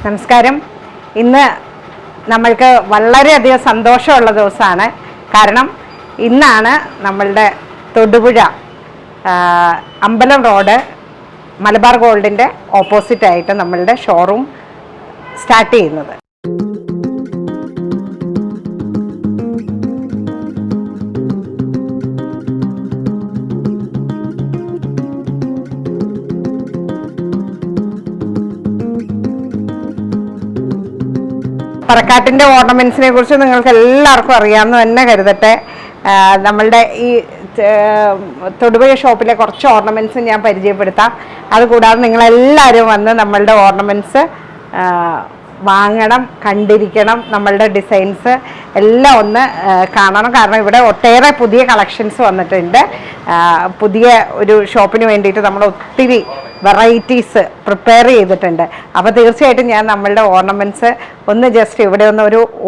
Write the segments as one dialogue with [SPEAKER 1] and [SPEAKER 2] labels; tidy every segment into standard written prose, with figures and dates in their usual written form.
[SPEAKER 1] നമസ്കാരം. ഇന്ന് നമ്മൾക്ക് വളരെയധികം സന്തോഷമുള്ള ദിവസമാണ്. കാരണം ഇന്നാണ് നമ്മളുടെ തൊടുപുഴ അമ്പലം റോഡ് മലബാർ ഗോൾഡിൻ്റെ ഓപ്പോസിറ്റായിട്ട് നമ്മളുടെ ഷോറൂം സ്റ്റാർട്ട് ചെയ്യുന്നത്. പറക്കാട്ടിൻ്റെ ഓർണമെൻറ്റ്സിനെ കുറിച്ച് നിങ്ങൾക്ക് എല്ലാവർക്കും അറിയാമെന്ന് തന്നെ കരുതട്ടെ. നമ്മളുടെ ഈ തൊടുപുഴ ഷോപ്പിലെ കുറച്ച് ഓർണമെൻറ്റ്സ് ഞാൻ പരിചയപ്പെടുത്താം. അതുകൂടാതെ നിങ്ങളെല്ലാവരും വന്ന് നമ്മളുടെ ഓർണമെൻറ്റ്സ് വാങ്ങണം, കണ്ടിരിക്കണം. നമ്മളുടെ ഡിസൈൻസ് എല്ലാം ഒന്ന് കാണണം. കാരണം ഇവിടെ ഒട്ടേറെ പുതിയ കളക്ഷൻസ് വന്നിട്ടുണ്ട്. പുതിയ ഒരു ഷോപ്പിന് വേണ്ടിയിട്ട് നമ്മൾ ഒത്തിരി വെറൈറ്റീസ് പ്രിപ്പയർ ചെയ്തിട്ടുണ്ട്. അപ്പോൾ തീർച്ചയായിട്ടും ഞാൻ നമ്മളുടെ ഓർണമെൻറ്റ്സ് ഒന്ന് ജസ്റ്റ് ഇവിടെ ഒന്ന്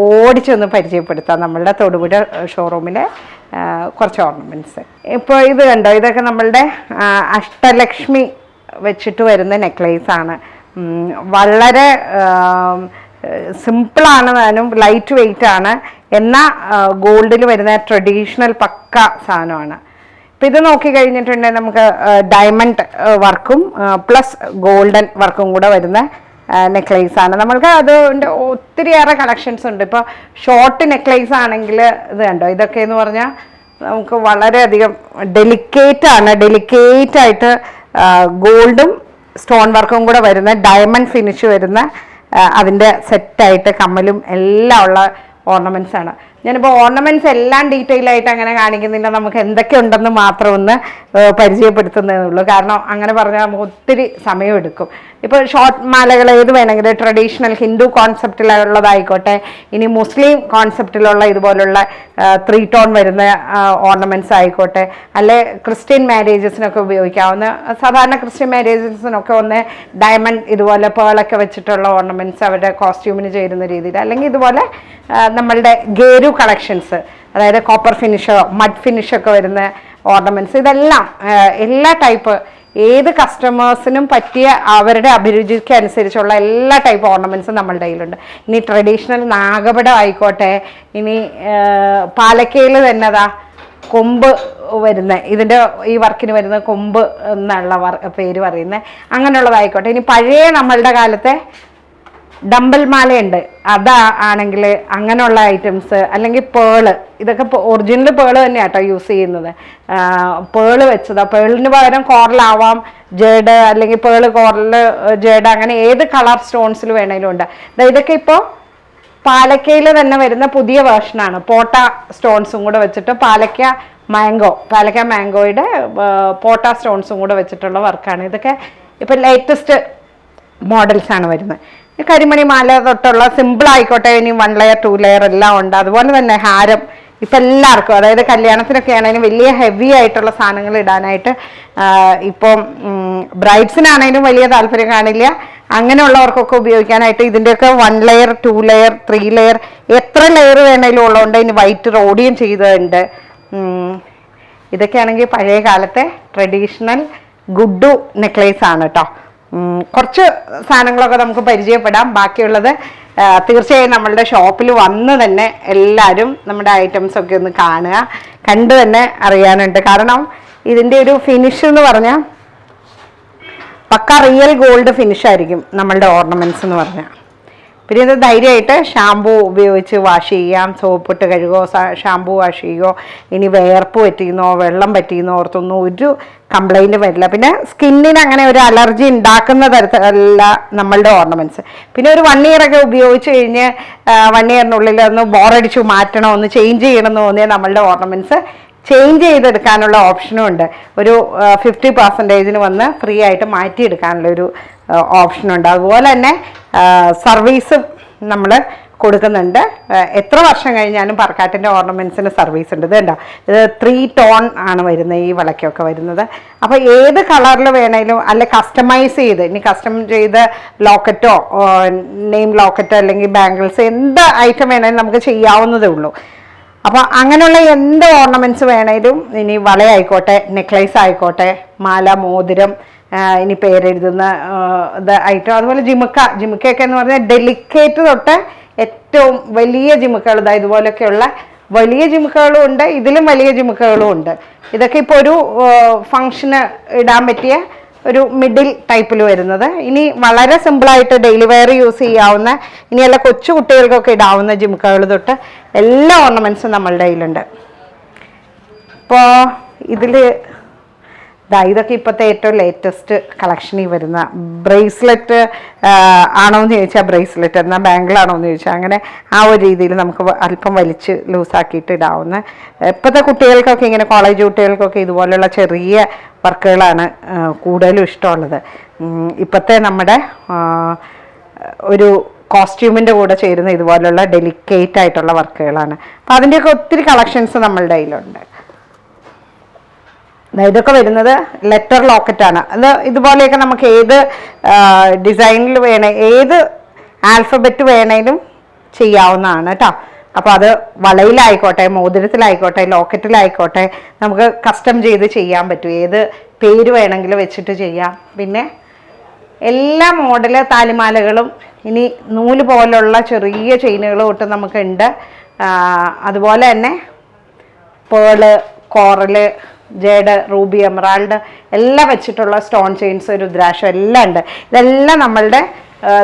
[SPEAKER 1] ഓടിച്ചൊന്ന് പരിചയപ്പെടുത്താം. നമ്മളുടെ തൊടുപുഴ ഷോറൂമിലെ കുറച്ച് ഓർണമെൻറ്റ്സ്. ഇപ്പോൾ ഇത് കണ്ടോ, ഇതൊക്കെ നമ്മളുടെ അഷ്ടലക്ഷ്മി വെച്ചിട്ട് വരുന്ന നെക്ലേസാണ്. വളരെ സിമ്പിളാണ്, താനും ലൈറ്റ് വെയ്റ്റ് ആണ്. എന്നാൽ ഗോൾഡിൽ വരുന്ന ട്രഡീഷണൽ പക്ക സാധനമാണ്. ഇപ്പം ഇത് നോക്കിക്കഴിഞ്ഞിട്ടുണ്ടെങ്കിൽ നമുക്ക് ഡയമണ്ട് വർക്കും പ്ലസ് ഗോൾഡൻ വർക്കും കൂടെ വരുന്ന നെക്ലേസാണ്. നമ്മൾക്ക് അതുകൊണ്ട് ഒത്തിരിയേറെ കളക്ഷൻസ് ഉണ്ട്. ഇപ്പോൾ ഷോർട്ട് നെക്ലേസ് ആണെങ്കിൽ ഇത് കണ്ടോ, ഇതൊക്കെ എന്ന് പറഞ്ഞാൽ നമുക്ക് വളരെയധികം ഡെലിക്കേറ്റായിട്ട് ഗോൾഡും സ്റ്റോൺ വർക്കും കൂടെ വരുന്ന ഡയമണ്ട് ഫിനിഷ് വരുന്ന അതിൻ്റെ സെറ്റായിട്ട് കമ്മലും എല്ലാം ഉള്ള ഓർണമെൻറ്റ്സ് ആണ്. ഞാനിപ്പോൾ ഓർണമെൻറ്റ്സ് എല്ലാം ഡീറ്റെയിൽ ആയിട്ട് അങ്ങനെ കാണിക്കുന്നില്ല. നമുക്ക് എന്തൊക്കെ ഉണ്ടെന്ന് മാത്രം ഒന്ന് പരിചയപ്പെടുത്തുന്നതേ ഉള്ളൂ. കാരണം അങ്ങനെ പറഞ്ഞാൽ നമുക്ക് ഒത്തിരി സമയമെടുക്കും. ഇപ്പോൾ ഷോർട്ട് മാലകൾ ഏത് വേണമെങ്കിലും ട്രഡീഷണൽ ഹിന്ദു കോൺസെപ്റ്റിലുള്ളതായിക്കോട്ടെ, ഇനി മുസ്ലിം കോൺസെപ്റ്റിലുള്ള ഇതുപോലുള്ള 3 ടോൺ വരുന്ന ഓർണമെൻറ്റ്സ് ആയിക്കോട്ടെ, അല്ലെ ക്രിസ്ത്യൻ മാരേജസിനൊക്കെ ഉപയോഗിക്കാവുന്ന, സാധാരണ ക്രിസ്ത്യൻ മാരേജസിനൊക്കെ ഒന്ന് ഡയമണ്ട് ഇതുപോലെ പേളൊക്കെ വെച്ചിട്ടുള്ള ഓർണമെൻറ്റ്സ് അവരുടെ കോസ്റ്റ്യൂമിന് ചേരുന്ന രീതിയിൽ, അല്ലെങ്കിൽ ഇതുപോലെ നമ്മളുടെ ഗേരു കളക്ഷൻസ്, അതായത് കോപ്പർ ഫിനിഷോ മഡ് ഫിനിഷൊക്കെ വരുന്ന ഓർണമെൻറ്റ്സ്, ഇതെല്ലാം എല്ലാ ടൈപ്പ് ഏത് കസ്റ്റമേഴ്സിനും പറ്റിയ അവരുടെ അഭിരുചിക്ക് അനുസരിച്ചുള്ള എല്ലാ ടൈപ്പ് ഓർണമെൻറ്റ്സും നമ്മളുടെ കയ്യിലുണ്ട്. ഇനി ട്രഡീഷണൽ നാഗപടം ആയിക്കോട്ടെ, ഇനി പാലക്കയിൽ തന്നെതാ കൊമ്പ് വരുന്ന, ഇതിൻ്റെ ഈ വർക്കിന് വരുന്ന കൊമ്പ് എന്നുള്ള പേര് പറയുന്നത്, അങ്ങനെയുള്ളതായിക്കോട്ടെ. ഇനി പഴയ നമ്മളുടെ കാലത്തെ ഡമ്പൽ മാലയുണ്ട്, അതാണെങ്കിൽ അങ്ങനെയുള്ള ഐറ്റംസ്, അല്ലെങ്കിൽ പേള്, ഇതൊക്കെ ഒറിജിനൽ പേള് തന്നെയാണ് കേട്ടോ യൂസ് ചെയ്യുന്നത്. പേള് വെച്ചതാ, പേളിന് പകരം കോറലാവാം, ജേഡ്, അല്ലെങ്കിൽ പേള് കോറൽ ജേഡ്, അങ്ങനെ ഏത് കളർ സ്റ്റോൺസിൽ വേണമെങ്കിലും ഉണ്ട്. ഇതൊക്കെ ഇപ്പോൾ പാലക്കയിൽ തന്നെ വരുന്ന പുതിയ വേർഷനാണ്. പോട്ട സ്റ്റോൺസും കൂടെ വെച്ചിട്ട് പാലക്ക മാംഗോയുടെ പോട്ട സ്റ്റോൺസും കൂടെ വെച്ചിട്ടുള്ള വർക്കാണ്. ഇതൊക്കെ ഇപ്പം ലേറ്റസ്റ്റ് മോഡൽസാണ് വരുന്നത്. കരിമണി മാല തൊട്ടുള്ള സിമ്പിൾ ആയിക്കോട്ടെ, ഇനി 1 ലെയർ 2 ലെയർ എല്ലാം ഉണ്ട്. അതുപോലെ തന്നെ ഹാരം ഇപ്പം എല്ലാവർക്കും, അതായത് കല്യാണത്തിനൊക്കെ ആണെങ്കിലും വലിയ ഹെവി ആയിട്ടുള്ള സാധനങ്ങൾ ഇടാനായിട്ട് ഇപ്പം ബ്രൈഡ്സിനാണെങ്കിലും വലിയ താല്പര്യം കാണില്ല. അങ്ങനെയുള്ളവർക്കൊക്കെ ഉപയോഗിക്കാനായിട്ട് ഇതിൻ്റെയൊക്കെ 1 ലെയർ 2 ലെയർ 3 ലെയർ എത്ര ലെയർ വേണമെങ്കിലും ഉള്ളതുകൊണ്ട് ഇനി വൈറ്റ് റോഡിയം ചെയ്തതുണ്ട്. ഇതൊക്കെയാണെങ്കിൽ പഴയ കാലത്തെ ട്രഡീഷണൽ ഗുഡു നെക്ലേസ് ആണ് കേട്ടോ. കുറച്ച് സാധനങ്ങളൊക്കെ നമുക്ക് പരിചയപ്പെടാം. ബാക്കിയുള്ളത് തീർച്ചയായും നമ്മളുടെ ഷോപ്പിൽ വന്ന് തന്നെ എല്ലാവരും നമ്മുടെ ഐറ്റംസൊക്കെ ഒന്ന് കാണുക, കണ്ട് തന്നെ അറിയാനുണ്ട്. കാരണം ഇതിൻ്റെ ഒരു ഫിനിഷ് എന്ന് പറഞ്ഞാൽ പക്ക റിയൽ ഗോൾഡ് ഫിനിഷായിരിക്കും നമ്മളുടെ ഓർണമെൻറ്റ്സ് എന്ന് പറഞ്ഞാൽ. പിന്നെ ഇത് ധൈര്യമായിട്ട് ഷാമ്പൂ ഉപയോഗിച്ച് വാഷ് ചെയ്യാം, സോപ്പിട്ട് കഴുകുകയോ ഷാമ്പൂ വാഷ് ചെയ്യുകയോ, ഇനി വിയർപ്പ് പറ്റിയെന്നോ വെള്ളം പറ്റിയെന്നോ ഓർത്തൊന്നും ഒരു കംപ്ലൈൻറ്റ് വരില്ല. പിന്നെ സ്കിന്നിന് അങ്ങനെ ഒരു അലർജി ഉണ്ടാക്കുന്ന തരത്തിലല്ല നമ്മളുടെ ഓർണമെൻറ്റ്സ്. പിന്നെ ഒരു 1 ഇയറൊക്കെ ഉപയോഗിച്ച് കഴിഞ്ഞ് 1 ഇയറിനുള്ളിൽ ഒന്ന് ബോറടിച്ചു മാറ്റണോ, ഒന്ന് ചേഞ്ച് ചെയ്യണമെന്ന് തോന്നിയാൽ നമ്മളുടെ ഓർണമെൻറ്റ്സ് ചേഞ്ച് ചെയ്തെടുക്കാനുള്ള ഓപ്ഷനും ഉണ്ട്. ഒരു 50% വന്ന് ഫ്രീ ആയിട്ട് മാറ്റിയെടുക്കാനുള്ളൊരു ഓപ്ഷനുണ്ട്. അതുപോലെ തന്നെ സർവീസും നമ്മൾ കൊടുക്കുന്നുണ്ട്. എത്ര വർഷം കഴിഞ്ഞാലും പറക്കാട്ടിൻ്റെ ഓർണമെൻറ്റ്സിന് സർവീസ് ഉണ്ട്. ഇത് കണ്ടോ, ഇത് 3 ടോൺ ആണ് വരുന്നത് ഈ വളയ്ക്കൊക്കെ വരുന്നത്. അപ്പോൾ ഏത് കളറിൽ വേണമെങ്കിലും, അല്ലെ കസ്റ്റമൈസ് ചെയ്ത്, ഇനി കസ്റ്റം ചെയ്ത് ലോക്കറ്റോ നെയിം ലോക്കറ്റോ അല്ലെങ്കിൽ ബാംഗിൾസ് എന്ത് ഐറ്റം വേണമെങ്കിലും നമുക്ക് ചെയ്യാവുന്നതേ ഉള്ളൂ. അപ്പോൾ അങ്ങനെയുള്ള എന്ത് ഓർണമെൻറ്റ്സ് വേണേലും, ഇനി വളയായിക്കോട്ടെ, നെക്ലേസ് ആയിക്കോട്ടെ, മാല, മോതിരം, ഇനി പേരെഴുതുന്ന ഇത് ഐറ്റം, അതുപോലെ ജിമുക്കയൊക്കെ എന്ന് പറഞ്ഞാൽ ഡെലിക്കേറ്റ് തൊട്ട് ഏറ്റവും വലിയ ജിമുക്കകൾ, ഇതുപോലൊക്കെയുള്ള വലിയ ജിമുക്കകളും ഉണ്ട്, ഇതിലും വലിയ ജിമുക്കകളും ഉണ്ട്. ഇതൊക്കെ ഇപ്പോൾ ഒരു ഫങ്ഷന് ഇടാൻ പറ്റിയ ഒരു മിഡിൽ ടൈപ്പിൽ വരുന്നത്. ഇനി വളരെ സിമ്പിളായിട്ട് ഡെയിലി വെയർ യൂസ് ചെയ്യാവുന്ന, ഇനിയല്ല കൊച്ചു കുട്ടികൾക്കൊക്കെ ഇടാവുന്ന ജിമുക്കകൾ തൊട്ട് എല്ലാ ഓർണമെൻറ്റ്സും നമ്മളുടെ കയ്യിലുണ്ട്. ഇപ്പോൾ ഇതിൽ ഇതൊക്കെ ഇപ്പോഴത്തെ ഏറ്റവും ലേറ്റസ്റ്റ് കളക്ഷനിൽ വരുന്ന ബ്രേസ്ലെറ്റ് ആണോ എന്ന് ചോദിച്ചാൽ ബ്രേസ്ലെറ്റ്, എന്നാൽ ബാങ്കിൾ ആണോ എന്ന് ചോദിച്ചാൽ അങ്ങനെ ആ ഒരു രീതിയിൽ നമുക്ക് അല്പം വലിച്ച് ലൂസാക്കിയിട്ട് ഇടാവുന്ന. ഇപ്പോഴത്തെ കുട്ടികൾക്കൊക്കെ ഇങ്ങനെ കോളേജ് കുട്ടികൾക്കൊക്കെ ഇതുപോലുള്ള ചെറിയ വർക്കുകളാണ് കൂടുതലും ഇഷ്ടമുള്ളത്. ഇപ്പോഴത്തെ നമ്മുടെ ഒരു കോസ്റ്റ്യൂമിൻ്റെ കൂടെ ചേരുന്ന ഇതുപോലുള്ള ഡെലിക്കേറ്റ് ആയിട്ടുള്ള വർക്കുകളാണ്. അപ്പോൾ അതിൻ്റെയൊക്കെ ഒത്തിരി കളക്ഷൻസ് നമ്മളുടെ കയ്യിലുണ്ട്. ഇതൊക്കെ വരുന്നത് ലെറ്റർ ലോക്കറ്റാണ്. അത് ഇതുപോലെയൊക്കെ നമുക്ക് ഏത് ഡിസൈനിൽ ഏത് ആൽഫബറ്റ് വേണേലും ചെയ്യാവുന്നതാണ് കേട്ടോ. അപ്പോൾ അത് വളയിലായിക്കോട്ടെ, മോതിരത്തിലായിക്കോട്ടെ, ലോക്കറ്റിലായിക്കോട്ടെ, നമുക്ക് കസ്റ്റം ചെയ്ത് ചെയ്യാൻ പറ്റും. ഏത് പേര് വേണമെങ്കിലും വെച്ചിട്ട് ചെയ്യാം. പിന്നെ എല്ലാ മോഡല് താലിമാലകളും, ഇനി നൂല് പോലുള്ള ചെറിയ ചെയിനുകൾ തൊട്ട് നമുക്കുണ്ട്. അതുപോലെ തന്നെ pearl, coral, jade, Ruby, emerald എല്ലാം വെച്ചിട്ടുള്ള സ്റ്റോൺ ചെയിൻസ്, രുദ്രാക്ഷം എല്ലാം ഉണ്ട്. ഇതെല്ലാം നമ്മളുടെ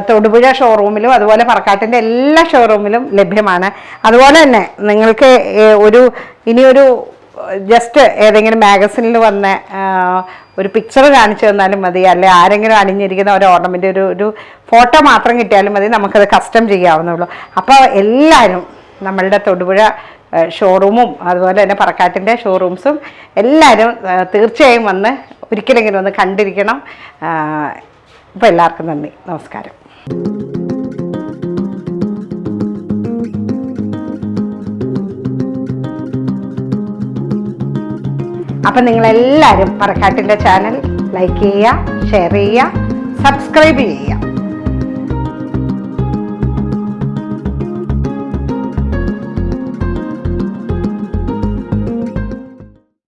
[SPEAKER 1] തൊടുപുഴ ഷോറൂമിലും അതുപോലെ പറക്കാട്ടിൻ്റെ എല്ലാ ഷോറൂമിലും ലഭ്യമാണ്. അതുപോലെ തന്നെ നിങ്ങൾക്ക് ഇനിയൊരു ജസ്റ്റ് ഏതെങ്കിലും മാഗസിനിൽ വന്ന ഒരു പിക്ചർ കാണിച്ചു തന്നാലും മതി, അല്ലെ ആരെങ്കിലും അണിഞ്ഞിരിക്കുന്ന ഒരു ഓർണമെൻ്റ് ഒരു ഫോട്ടോ മാത്രം കിട്ടിയാലും മതി, നമുക്കത് കസ്റ്റം ചെയ്യാവുന്നുള്ളൂ. അപ്പോൾ എല്ലാവരും നമ്മളുടെ തൊടുപുഴ ഷോറൂമും അതുപോലെ തന്നെ പറക്കാട്ടിൻ്റെ ഷോറൂംസും എല്ലാവരും തീർച്ചയായും വന്ന് ഒരിക്കലെങ്കിലും ഒന്ന് കണ്ടിരിക്കണം. അപ്പോൾ എല്ലാവർക്കും നന്ദി, നമസ്കാരം. അപ്പം നിങ്ങളെല്ലാവരും പറക്കാട്ടിൻ്റെ ചാനൽ ലൈക്ക് ചെയ്യുക, ഷെയർ ചെയ്യുക, സബ്സ്ക്രൈബ് ചെയ്യുക.